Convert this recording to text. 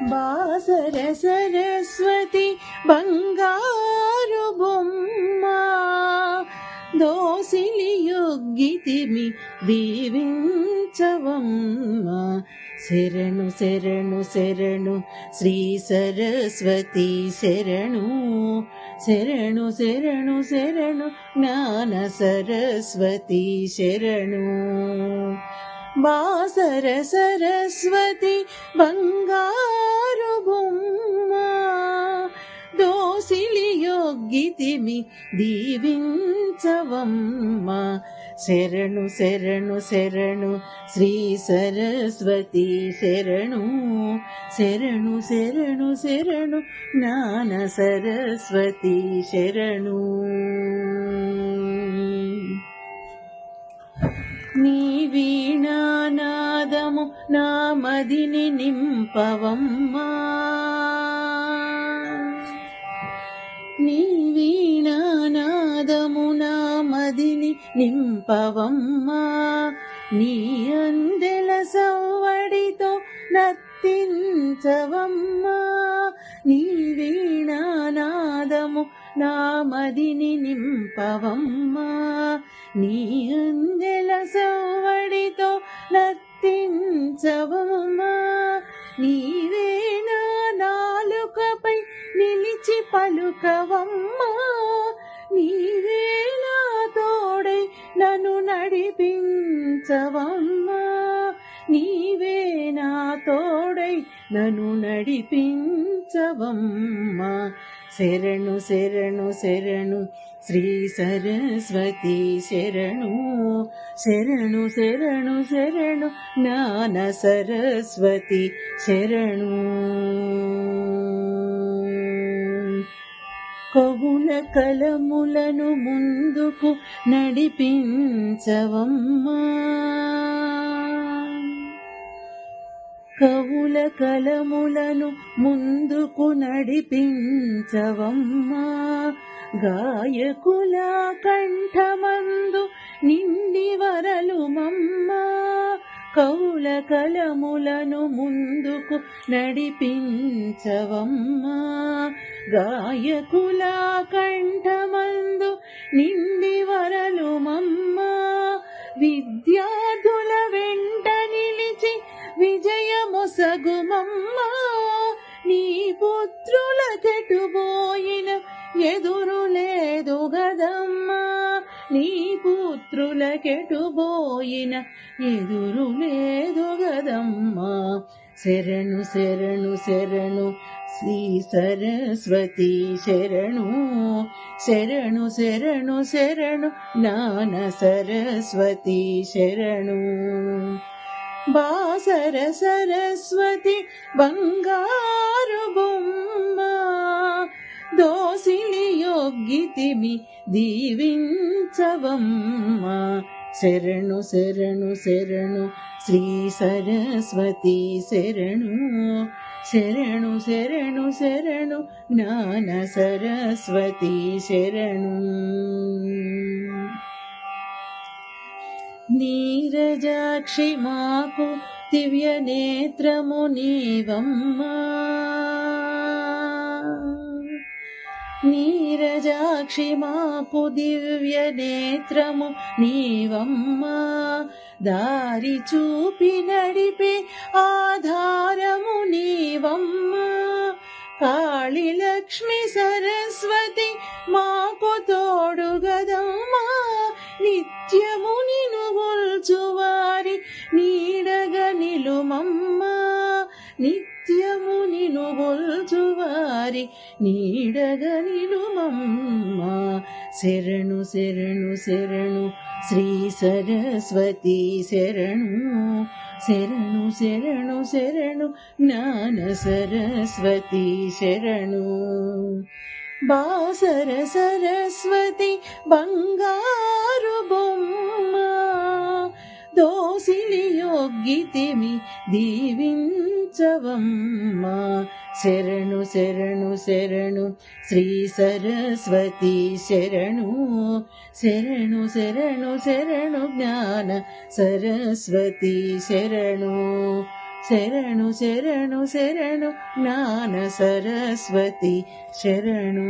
బాసర సరస్వతి బంగారు బొమ్మ దోసిలియొగ్గితిమి దీవించవమ్మ. శరణు శరణు శరణు శ్రీ సరస్వతి శరణు. శరణు శరణు శరణు జ్ఞాన సరస్వతి శరణు. బాసర సరస్వతి బంగారు బొమ్మ దోసిలియొగ్గితిమి దీవించవమ్మ. శరణు శరణు శరణు శ్రీ సరస్వతి శరణు. శరణు శరణు శరణు జ్ఞాన సరస్వతి శరణు. నీ వీణానాదము నా మదిని నింపవమ్మా. నీ వీణానాదము నా మదిని నింపవమ్మా. నీ అందెల సవ్వడితో నర్తించవమ్మా. నీ వీణానాదము నా మదిని నింపవమ్మా. నీ అందెల సవ్వడితో నర్తించవమ్మా. నీవే నా నాలుకపై నిలిచి పలుకవమ్మా. నీవే నా తోడై నన్ను నడిపించవమ్మా. నీవే నా తోడై నన్ను నడిపించవమ్మా. శరణు శరణు శరణు శ్రీ సరస్వతి శరణు. శరణు శరణు శరణు జ్ఞాన సరస్వతి శరణు. కవుల కలములను ముందుకు నడిపించవమ్మా. కవుల కలములను ముందుకు నడిపించవమ్మా. గాయకుల కంఠమందు నిండి వరలుమమ్మా. కవుల కలములను ముందుకు నడిపించవమ్మా. గాయకుల కంఠమందు నిండి వరలుమమ్మా. విద్యార్థుల వెంట నిలిచి విజయమొసగుమమ్మా. నీ పుత్రుల కెటుబోయిన ఎదురు లేదు గదమ్మా. నీ పుత్రుల కెటుబోయిన ఎదురు లేదు గదమ్మా. శరణు శరణు శరణు శ్రీ సరస్వతి శరణు. శరణు శరణు శరణు జ్ఞాన సరస్వతి శరణు. బాసర సరస్వతి బంగారు బొమ్మ దోసిలియొగ్గితిమి దీవించవమ్మా. శరణు శరణు శరణు శ్రీ సరస్వతి శరణు. శరణు శరణు శరణు జ్ఞాన సరస్వతి శరణు. నీరజాక్షి మాకు దివ్య నేత్రము నీవమ్మా. నీరజాక్షి మాకు దివ్య నేత్రము నీవమ్మా. దారి చూపి నడిపే ఆధారము నీవమ్మా. కాళీ లక్ష్మి సరస్వతి మాకు తోడు గదమ్మా. నిత్యము నిన్ను గొల్చువారి నీడగా నిలుమమ్మా. నిత్యము నిన్ను గొల్చువారి నీడగా నిలుమమ్మా. శరణు శరణు శరణు శ్రీ సరస్వతి శరణు. శరణు శరణు శరణు జ్ఞాన సరస్వతి శరణు. బాసర సరస్వతి బంగారు బొమ్మ దోసిలియొగ్గితిమి దీవించవమ్మా. శరణు శరణు శరణు శ్రీ సరస్వతి శరణు. శరణు శరణు శరణు జ్ఞాన సరస్వతి శరణు. శరణు శరణు శరణు జ్ఞాన సరస్వతి శరణు.